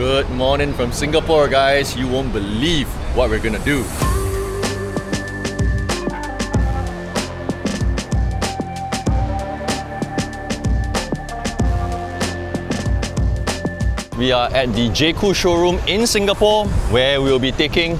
Good morning from Singapore, guys. You won't believe what we're gonna do. We are at the Jaecoo showroom in Singapore, where we'll be taking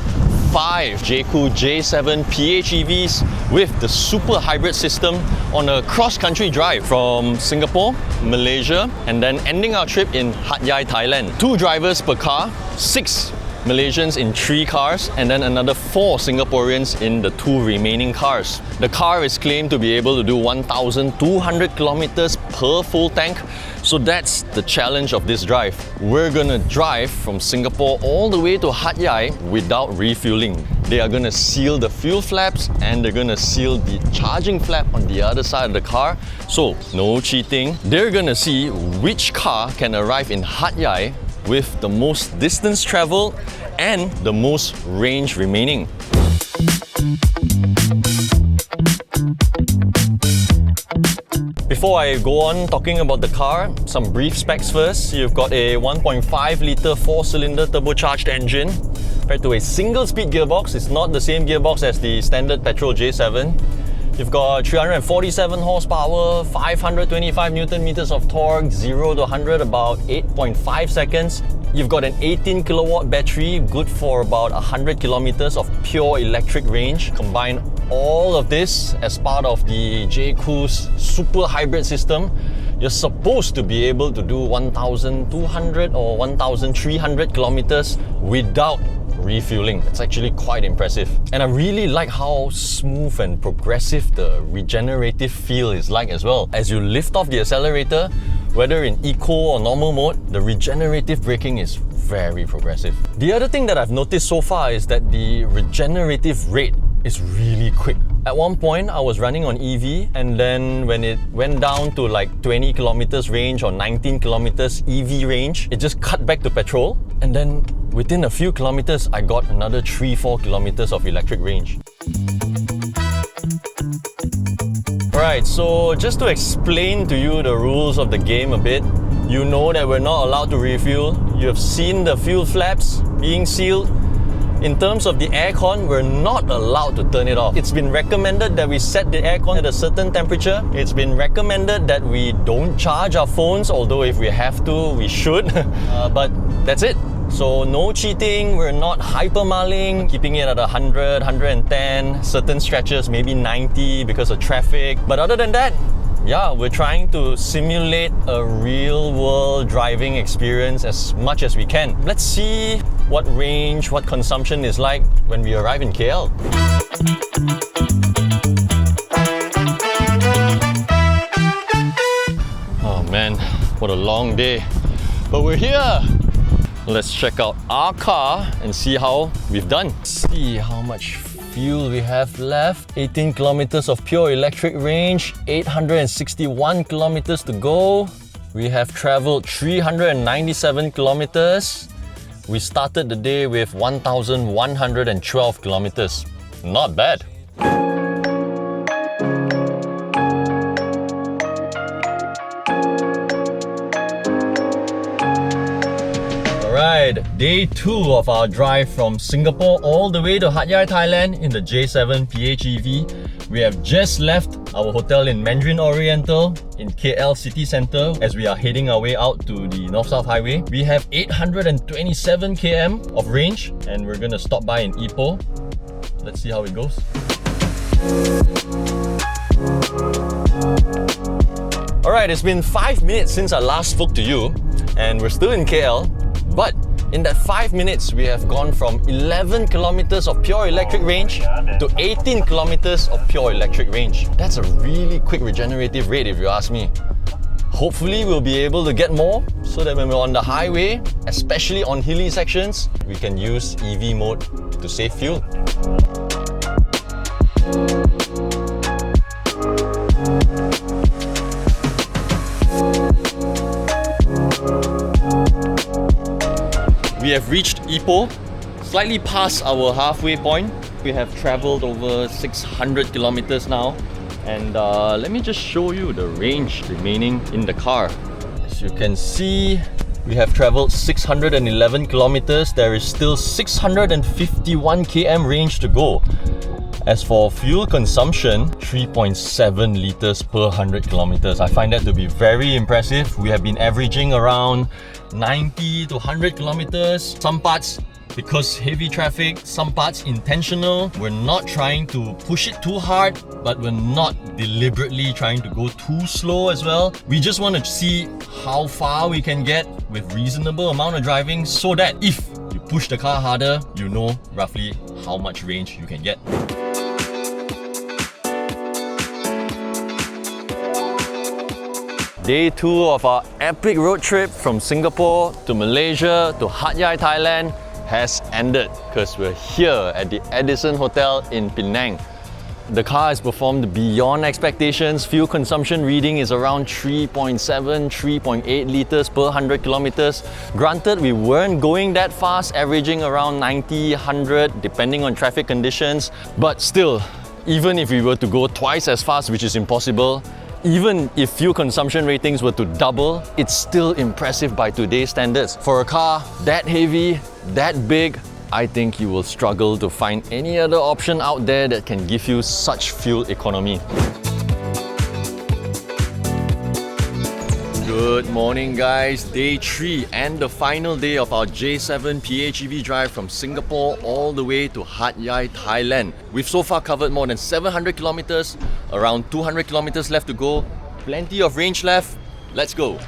5 Jaecoo J7 PHEVs with the super hybrid system on a cross-country drive from Singapore, Malaysia, and then ending our trip in Hat Yai, Thailand. 2 drivers per car, 6 Malaysians in 3 cars, and then another 4 Singaporeans in the 2 remaining cars. The car is claimed to be able to do 1,200 kilometers per full tank. So that's the challenge of this drive. We're gonna drive from Singapore all the way to Hat Yai without refueling. They are gonna seal the fuel flaps and they're gonna seal the charging flap on the other side of the car. So no cheating. They're gonna see which car can arrive in Hat Yai with the most distance traveled and the most range remaining. Before I go on talking about the car, some brief specs first. You've got a 1.5 litre 4-cylinder turbocharged engine paired to a single-speed gearbox. It's not the same gearbox as the standard petrol J7. You've got 347 horsepower, 525 Newton meters of torque, 0 to 100 about 8.5 seconds. You've got an 18 kilowatt battery, good for about 100 kilometers of pure electric range. Combine all of this as part of the Jaecoo's super hybrid system. You're supposed to be able to do 1,200 or 1,300 kilometers without refueling. It's actually quite impressive. And I really like how smooth and progressive the regenerative feel is like as well. As you lift off the accelerator, whether in eco or normal mode, the regenerative braking is very progressive. The other thing that I've noticed so far is that the regenerative rate is really quick. At one point, I was running on EV, and then when it went down to like 20 kilometers range or 19 kilometers EV range, it just cut back to petrol, and then within a few kilometers, I got another 3-4 kilometers of electric range. Alright, so just to explain to you the rules of the game a bit, you know that we're not allowed to refuel. You have seen the fuel flaps being sealed. In terms of the aircon, we're not allowed to turn it off. It's been recommended that we set the aircon at a certain temperature. It's been recommended that we don't charge our phones, although if we have to, we should. But that's it. So no cheating, we're not hypermaling, keeping it at 100, 110, certain stretches maybe 90 because of traffic. But other than that, yeah, we're trying to simulate a real-world driving experience as much as we can. Let's see what range, what consumption is like when we arrive in KL. Oh man, what a long day. But we're here! Let's check out our car and see how we've done. See how much fuel we have left. 18 kilometers of pure electric range, 861 kilometers to go. We have traveled 397 kilometers. We started the day with 1,112 kilometers. Not bad. Alright, day 2 of our drive from Singapore all the way to Hat Yai, Thailand in the J7 PHEV. We have just left our hotel in Mandarin Oriental in KL city centre as we are heading our way out to the North-South Highway. We have 827 km of range and we're gonna stop by in Ipoh. Let's see how it goes. Alright, it's been 5 minutes since I last spoke to you and we're still in KL. But in that 5 minutes, we have gone from 11 kilometers of pure electric range to 18 kilometers of pure electric range. That's a really quick regenerative rate if you ask me. Hopefully we'll be able to get more so that when we're on the highway, especially on hilly sections, we can use EV mode to save fuel. We have reached Ipoh, slightly past our halfway point. We have travelled over 600 kilometers now, and let me just show you the range remaining in the car. As you can see, We have traveled 611 kilometers. There is still 651 km range to go. As for fuel consumption, 3.7 liters per 100 kilometers. I find that to be very impressive. We have been averaging around 90 to 100 kilometers. Some parts because heavy traffic, some parts intentional. We're not trying to push it too hard, but we're not deliberately trying to go too slow as well. We just want to see how far we can get with reasonable amount of driving, so that if you push the car harder, you know roughly how much range you can get. Day 2 of our epic road trip from Singapore to Malaysia to Hat Yai, Thailand has ended because we're here at the Edison Hotel in Penang. The car has performed beyond expectations. Fuel consumption reading is around 3.7, 3.8 liters per 100 kilometers. Granted, we weren't going that fast, averaging around 90, 100 depending on traffic conditions. But still, even if we were to go twice as fast, which is impossible, even if fuel consumption ratings were to double, it's still impressive by today's standards. For a car that heavy, that big, I think you will struggle to find any other option out there that can give you such fuel economy. Good morning guys, day 3 and the final day of our J7 PHEV drive from Singapore all the way to Hat Yai, Thailand. We've so far covered more than 700 kilometers, around 200 kilometers left to go, plenty of range left. Let's go!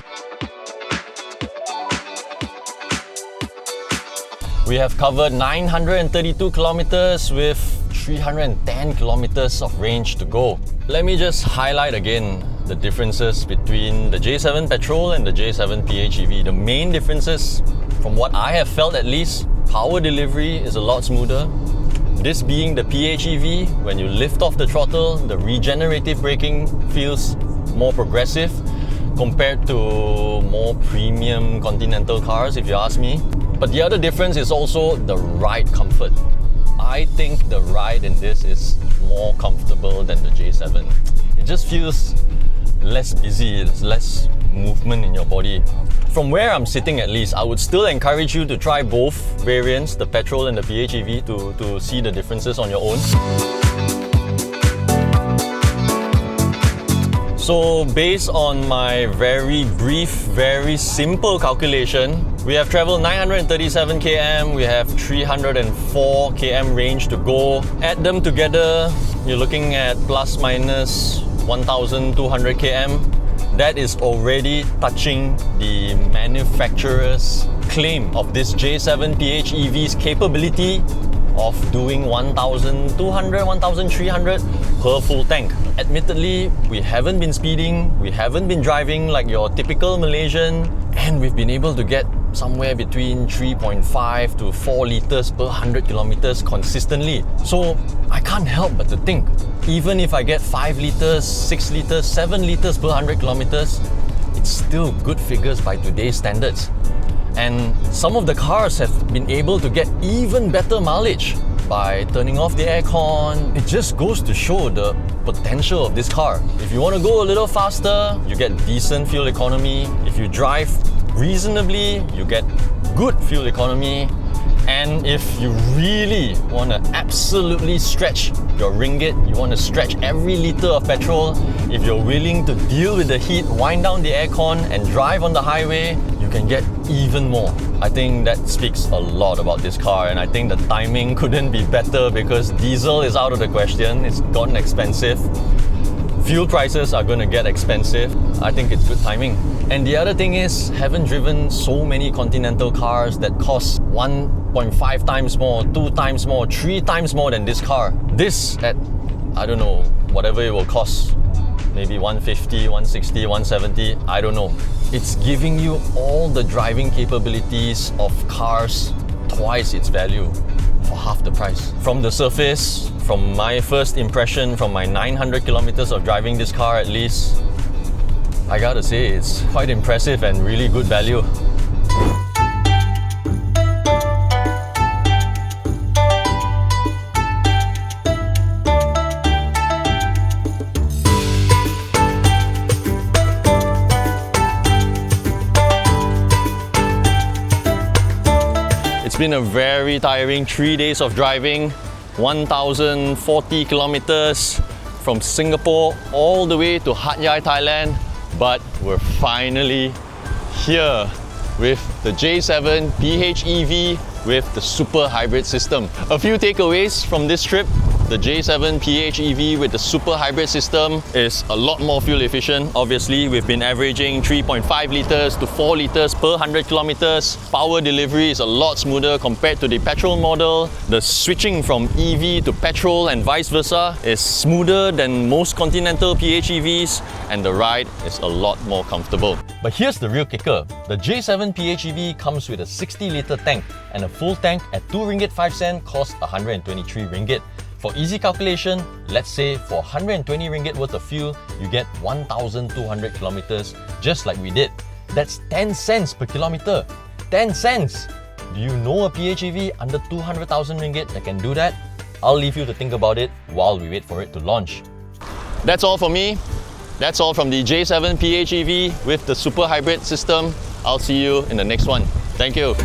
We have covered 932 kilometers with 310 kilometers of range to go. Let me just highlight again the differences between the J7 petrol and the J7 PHEV. The main differences, from what I have felt at least, power delivery is a lot smoother. This being the PHEV, when you lift off the throttle, the regenerative braking feels more progressive compared to more premium Continental cars, if you ask me. But the other difference is also the ride comfort. I think the ride in this is more comfortable than the J7. It just feels less busy, there's less movement in your body. From where I'm sitting at least, I would still encourage you to try both variants, the petrol and the PHEV, to see the differences on your own. So based on my very brief, very simple calculation, we have traveled 937 km, we have 304 km range to go. Add them together, you're looking at plus minus 1,200 km. That is already touching the manufacturer's claim of this J7 PHEV's capability of doing 1,200, 1,300 per full tank. Admittedly, we haven't been speeding, we haven't been driving like your typical Malaysian, and we've been able to get somewhere between 3.5 to 4 liters per 100 kilometers consistently. So I can't help but to think, even if I get 5 liters, 6 liters, 7 liters per 100 kilometers, it's still good figures by today's standards. And some of the cars have been able to get even better mileage by turning off the aircon. It just goes to show the potential of this car. If you want to go a little faster, you get decent fuel economy. If you drive reasonably, you get good fuel economy. And if you really want to absolutely stretch your ringgit, you want to stretch every liter of petrol, if you're willing to deal with the heat, wind down the aircon and drive on the highway, you can get even more. I think that speaks a lot about this car, and I think the timing couldn't be better because diesel is out of the question. It's gotten expensive. Fuel prices are going to get expensive. I think it's good timing. And the other thing is, haven't driven so many Continental cars that cost 1.5 times more, 2 times more, 3 times more than this car. This at, I don't know, whatever it will cost, maybe 150, 160, 170, I don't know. It's giving you all the driving capabilities of cars twice its value for half the price. From the surface, from my first impression, from my 900 kilometers of driving this car at least, I gotta say it's quite impressive and really good value. It's been a very tiring 3 days of driving, 1,040 kilometers from Singapore all the way to Hat Yai, Thailand. But we're finally here with the J7 PHEV with the super hybrid system. A few takeaways from this trip. The J7 PHEV with the super hybrid system is a lot more fuel efficient. Obviously, we've been averaging 3.5 liters to 4 liters per 100 kilometers. Power delivery is a lot smoother compared to the petrol model. The switching from EV to petrol and vice versa is smoother than most continental PHEVs, and the ride is a lot more comfortable. But here's the real kicker. The J7 PHEV comes with a 60-litre tank, and a full tank at 2 ringgit 5 cent costs 123 ringgit. For easy calculation, let's say for 120 ringgit worth of fuel, you get 1,200 kilometers, just like we did. That's 10 cents per kilometer. 10 cents! Do you know a PHEV under 200,000 ringgit that can do that? I'll leave you to think about it while we wait for it to launch. That's all for me. That's all from the J7 PHEV with the super hybrid system. I'll see you in the next one. Thank you.